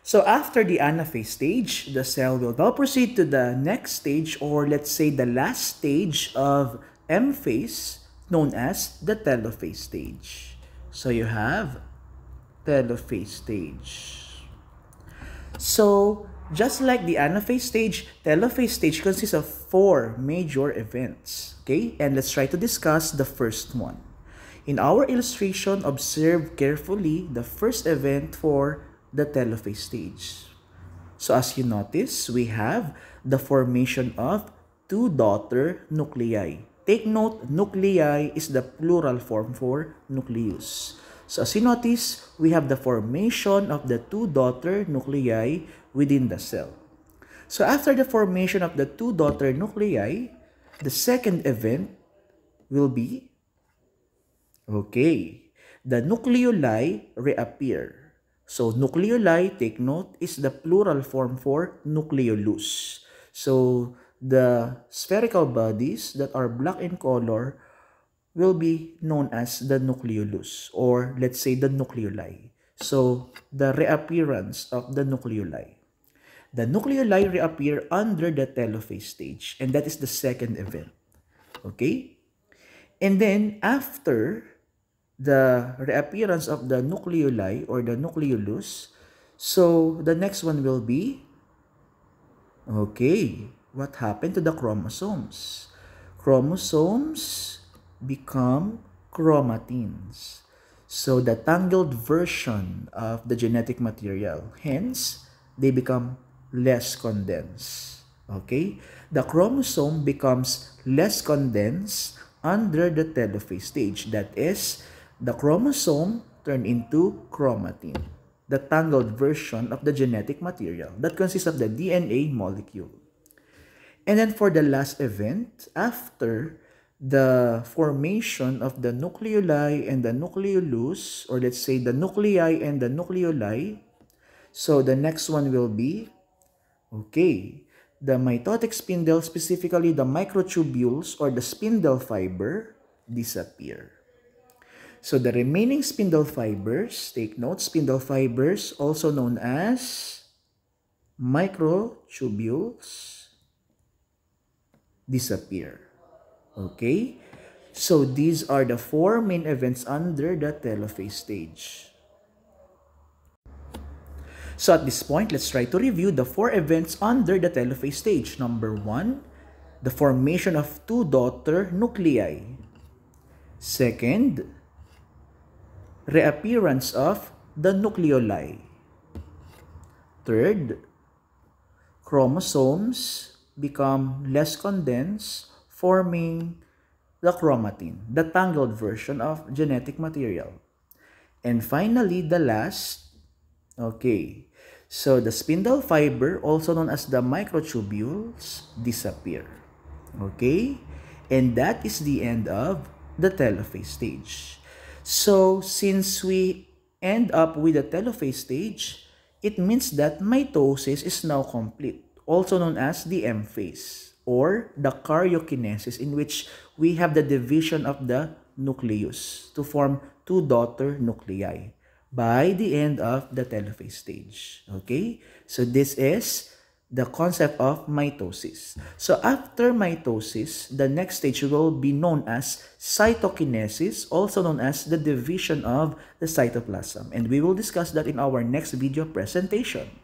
So after the anaphase stage, the cell will now proceed to the next stage, or let's say the last stage of M phase, known as the telophase stage. So you have telophase stage. So just like the anaphase stage, telophase stage consists of 4 major events. Okay, and let's try to discuss the first one. In our illustration, observe carefully the first event for the telophase stage. So as you notice, we have the formation of 2 daughter nuclei. Take note, nuclei is the plural form for nucleus. So as you notice, we have the formation of the 2 daughter nuclei within the cell. So after the formation of the 2 daughter nuclei, the second event will be, the nucleoli reappear. So nucleoli, take note, is the plural form for nucleolus. So the spherical bodies that are black in color will be known as the nucleolus, or let's say the nucleoli. So the reappearance of the nucleoli. The nucleoli reappear under the telophase stage, and that is the second event. Okay? And then after the reappearance of the nucleoli or the nucleolus, so the next one will be, what happened to the chromosomes? Chromosomes become chromatins. So the tangled version of the genetic material, hence they become less condensed. Okay? The chromosome becomes less condensed under the telophase stage. That is, the chromosome turned into chromatin, the tangled version of the genetic material that consists of the DNA molecule. And then for the last event, after the formation of the nucleoli and the nucleolus, or let's say the nuclei and the nucleoli, so the next one will be, the mitotic spindle, specifically the microtubules or the spindle fiber, disappear. So the remaining spindle fibers, take note, spindle fibers, also known as microtubules, disappear. Okay? So these are the 4 main events under the telophase stage. So at this point, let's try to review the 4 events under the telophase stage. Number 1, the formation of 2 daughter nuclei. Second, reappearance of the nucleoli. Third, chromosomes become less condensed, forming the chromatin, the tangled version of genetic material. And finally, the last, so the spindle fiber, also known as the microtubules, disappear. And that is the end of the telophase stage. So since we end up with the telophase stage, it means that mitosis is now complete, also known as the M phase, or the karyokinesis, in which we have the division of the nucleus to form 2 daughter nuclei by the end of the telophase stage. So this is the concept of mitosis. So after mitosis, the next stage will be known as cytokinesis, also known as the division of the cytoplasm. And we will discuss that in our next video presentation.